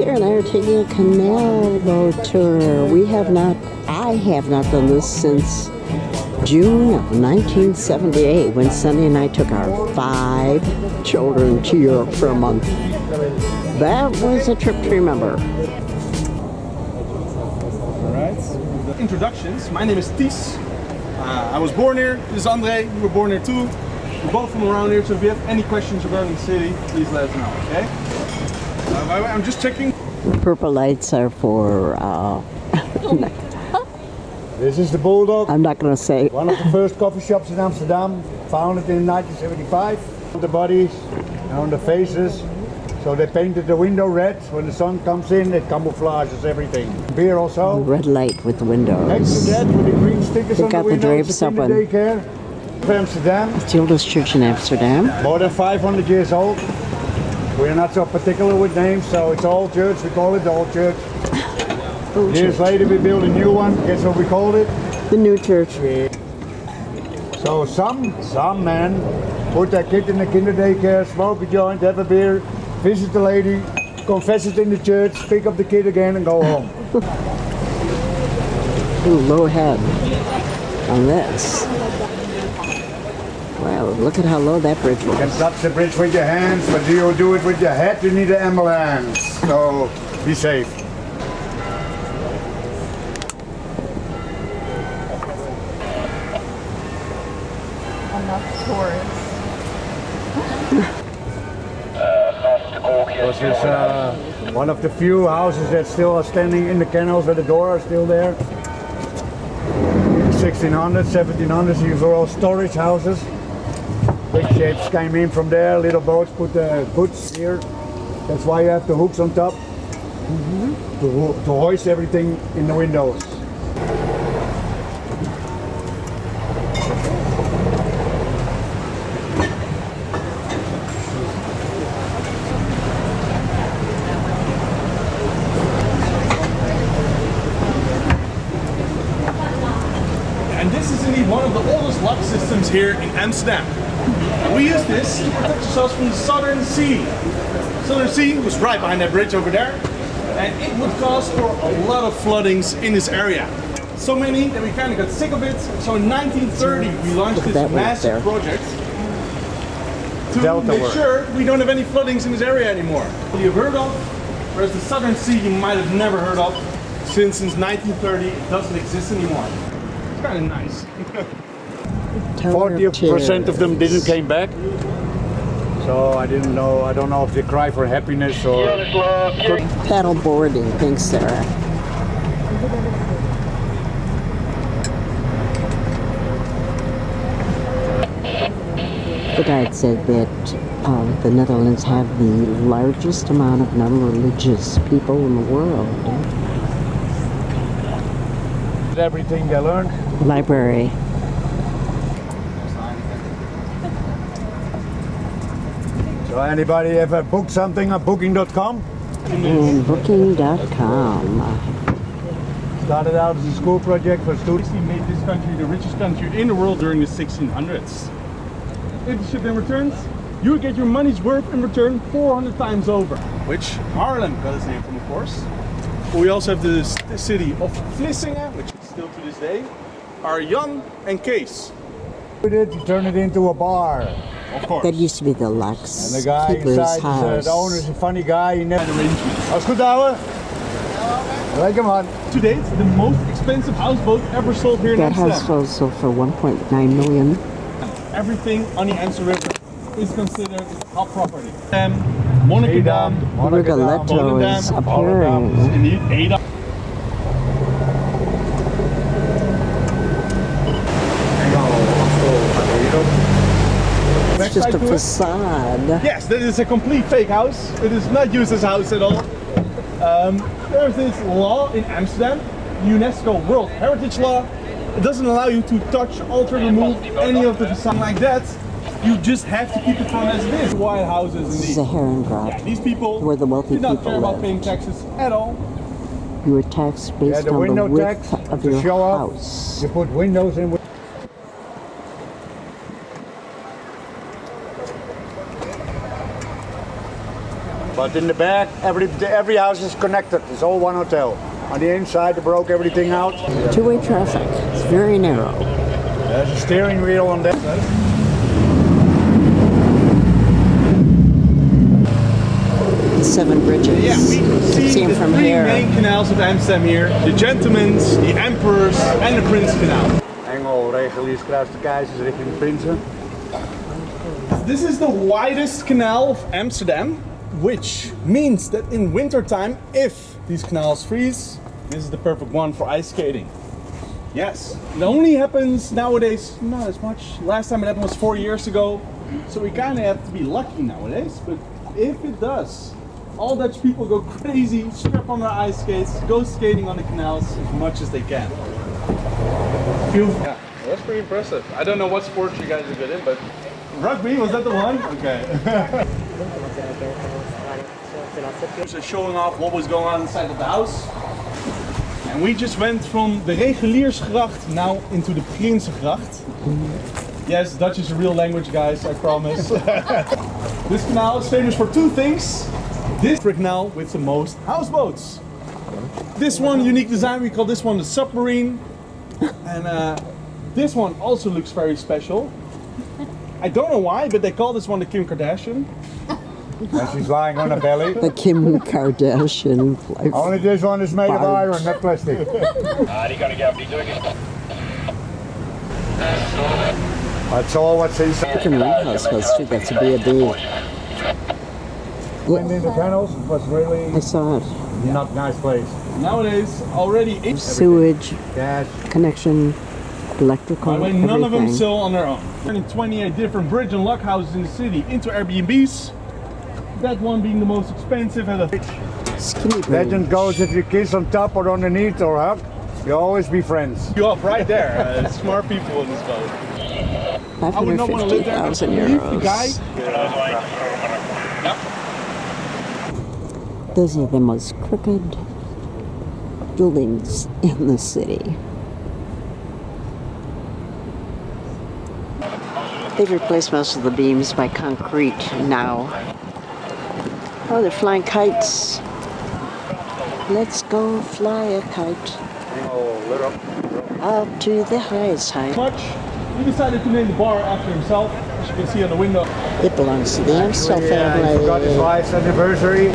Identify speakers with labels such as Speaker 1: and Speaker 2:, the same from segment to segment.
Speaker 1: Sarah and I are taking a canal boat tour. I have not done this since June of 1978 when Sunday and I took our 5 children to Europe for a month. That was a trip to remember.
Speaker 2: Alright. Introductions. My name is Ties. I was born here. This is Andre. You were born here too. We're both from around here, so if you have any questions regarding the city, please let us know, okay? I'm just checking.
Speaker 1: Purple lights are for,
Speaker 3: This is the Bulldog.
Speaker 1: I'm not going to say.
Speaker 3: One of the first coffee shops in Amsterdam, founded in 1975. On the bodies and on the faces. So they painted the window red. When the sun comes in, it camouflages everything. Beer also.
Speaker 1: Red light with the windows.
Speaker 3: Next to that, with the green stickers
Speaker 1: They
Speaker 3: on
Speaker 1: got
Speaker 3: the
Speaker 1: the
Speaker 3: windows,
Speaker 1: drapes
Speaker 3: the kinder
Speaker 1: open.
Speaker 3: daycare of Amsterdam.
Speaker 1: It's the oldest church in Amsterdam.
Speaker 3: More than 500 years old. We're not so particular with names, so it's old church. We call it the old church.
Speaker 1: Old
Speaker 3: Years
Speaker 1: church.
Speaker 3: later, we built a new one. Guess what we called it?
Speaker 1: The new church.
Speaker 3: So some men put their kid in the kinder daycare, smoke a joint, have a beer, visit the lady, confess it in the church, pick up the kid again and go home.
Speaker 1: Ooh, low head on this. Wow, look at how low that bridge
Speaker 3: You can
Speaker 1: was.
Speaker 3: touch the bridge with your hands, but do you do it with your head, you need an ambulance. So be safe.
Speaker 4: Enough tourists.
Speaker 3: This is one of the few houses that still are standing in the canals where the doors are still there. 1600s, 1700s, these were all storage houses. Big ships came in from there, little boats put the goods here. That's why you have the hooks on top to hoist everything in the windows.
Speaker 2: And this is indeed one of the oldest lock systems here in Amsterdam. And we use this to protect ourselves from the Southern Sea. Southern Sea was right behind that bridge over there. And it would cause for a lot of floodings in this area. So many that we kind of got sick of it. So in 1930 we launched
Speaker 1: Look at
Speaker 2: this
Speaker 1: that right
Speaker 2: massive
Speaker 1: there.
Speaker 2: project to
Speaker 3: Delta
Speaker 2: make
Speaker 3: work.
Speaker 2: sure we don't have any floodings in this area anymore. You've heard of, whereas the Southern Sea you might have never heard of. Since 1930 it doesn't exist anymore. It's kind of nice.
Speaker 3: 40% of them didn't came back. So I don't know if they cry for happiness or...
Speaker 1: Paddle boarding, thanks, Sarah. The guide said that the Netherlands have the largest amount of non-religious people in the world.
Speaker 3: Everything they learned.
Speaker 1: Library.
Speaker 3: So anybody ever booked something on booking.com?
Speaker 1: And booking.com.
Speaker 3: Started out as a school project for students.
Speaker 2: He made this country the richest country in the world during the 1600s. If the ship then returns, you will get your money's worth in return 400 times over. Which Haarlem got its name from, of course. But we also have the city of Vlissingen, which still to this day are Jan and Kees.
Speaker 3: We did turn it into a bar.
Speaker 2: Of course.
Speaker 1: That used to be the Lux
Speaker 3: And the guy
Speaker 1: Keeper's
Speaker 3: inside,
Speaker 1: house.
Speaker 3: the owner is a funny guy. He never... Alles goed, ouwe? Lekker man.
Speaker 2: To date, the most expensive houseboat ever sold here in
Speaker 1: That house
Speaker 2: Amsterdam.
Speaker 1: was sold for 1.9 million.
Speaker 2: Everything on the Amsterdam River is considered our property. Monnikendam,
Speaker 1: Rigoletto is appearing.
Speaker 2: indeed, Edam.
Speaker 1: It's just a facade.
Speaker 2: Yes, that is a complete fake house. It is not used as a house at all. There's this law in Amsterdam, UNESCO World Heritage Law. It doesn't allow you to touch, alter, remove any of the facade like that. You just have to keep it from as it is. White houses
Speaker 1: This is a
Speaker 2: indeed.
Speaker 1: heron drop.
Speaker 2: Yeah, these people
Speaker 1: Where the wealthy
Speaker 2: did not
Speaker 1: people
Speaker 2: care about
Speaker 1: lived.
Speaker 2: paying taxes at all.
Speaker 1: You were taxed based
Speaker 3: the
Speaker 1: on the
Speaker 3: window
Speaker 1: width
Speaker 3: tax
Speaker 1: of
Speaker 3: to
Speaker 1: your
Speaker 3: show up.
Speaker 1: house.
Speaker 3: You put windows in. But in the back, every house is connected. It's all one hotel. On the inside, they broke everything out.
Speaker 1: Two-way traffic. It's very narrow.
Speaker 3: There's a steering wheel on that.
Speaker 1: Seven bridges.
Speaker 2: Yeah, we can see
Speaker 1: them
Speaker 2: the
Speaker 1: from
Speaker 2: three
Speaker 1: here.
Speaker 2: main canals of Amsterdam here. The Gentleman's, the Emperor's and the Prince Canal.
Speaker 3: Engel, reguliers, kruis de keizers richting de prinsen.
Speaker 2: This is the widest canal of Amsterdam, which means that in wintertime, if these canals freeze, this is the perfect one for ice skating. Yes, it only happens nowadays, not as much. Last time it happened was 4 years ago, so we kind of have to be lucky nowadays, but if it does, all Dutch people go crazy, strap on their ice skates, go skating on the canals as much as they can. Yeah, that's pretty impressive. I don't know what sports you guys are good in, but rugby, was that the one? Okay. So showing off what was going on inside of the house. And we just went from the Reguliersgracht now into the Prinsengracht. Yes, Dutch is a real language, guys, I promise. This canal is famous for two things. This canal with the most houseboats. This one, unique design, we call this one the submarine. And this one also looks very special. I don't know why, but they call this one the Kim Kardashian.
Speaker 3: And she's lying on her belly.
Speaker 1: The Kim Kardashian.
Speaker 3: Only this one is made of iron, not plastic. That's all what's inside.
Speaker 1: Chicken Ring House was too. That's a B&B.
Speaker 3: Went in the tunnels, it was really
Speaker 1: I saw it.
Speaker 3: not a nice place.
Speaker 2: Nowadays, already
Speaker 1: Sewage,
Speaker 3: Gas.
Speaker 1: connection, electrical,
Speaker 2: by the way, none of them
Speaker 1: everything.
Speaker 2: still on their own. Turning 28 different bridge and lock houses in the city into Airbnbs. That one being the most expensive and
Speaker 1: Skinny bridge.
Speaker 3: Legend goes if you kiss on top or underneath or hug, you always be friends.
Speaker 2: you up right there. Smart people in this boat. I would not want to live there. But
Speaker 1: 550,000
Speaker 2: leave the guy.
Speaker 1: euros. Those are the most crooked buildings in the city. They've replaced most of the beams by concrete now. Oh, they're flying kites. Let's go fly a kite up to the highest height.
Speaker 2: Much. He decided to name the bar after himself, as you can see on the window.
Speaker 1: It belongs to the Amstel
Speaker 3: He forgot his
Speaker 1: family.
Speaker 3: wife's anniversary.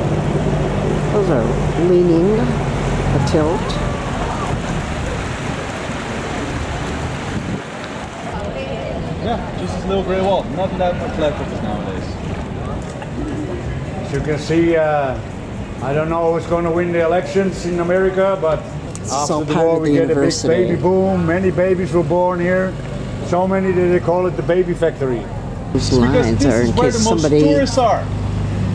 Speaker 1: Those are leaning, a tilt.
Speaker 2: Yeah, just this little grey wall. Not that much left of it nowadays.
Speaker 3: As you can see, I don't know who's going to win the elections in America, but
Speaker 1: It's all
Speaker 3: after the
Speaker 1: part
Speaker 3: war
Speaker 1: of
Speaker 3: we
Speaker 1: the
Speaker 3: get a big
Speaker 1: university.
Speaker 3: baby boom. Many babies were born here. So many that they call it the baby factory.
Speaker 1: Those
Speaker 2: Because
Speaker 1: lines
Speaker 2: this
Speaker 1: are
Speaker 2: is
Speaker 1: in
Speaker 2: where
Speaker 1: case
Speaker 2: the most
Speaker 1: somebody
Speaker 2: tourists are.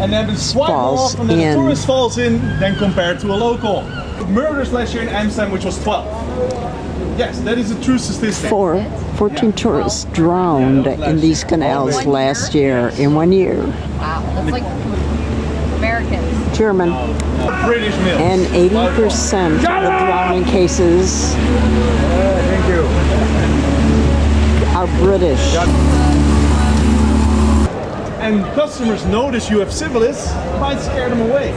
Speaker 2: And then the swipe
Speaker 1: falls
Speaker 2: off and then
Speaker 1: in.
Speaker 2: the tourist falls in, then compared to a local. Murders last year in Amsterdam, which was 12. Yes, that is a true statistic.
Speaker 1: 14 tourists drowned in these canals last year in 1 year.
Speaker 4: Wow, that's like Americans.
Speaker 1: German.
Speaker 2: British mills.
Speaker 1: And 80% of the drowning cases
Speaker 3: Thank you.
Speaker 1: are British.
Speaker 2: And customers notice you have syphilis, might scare them away.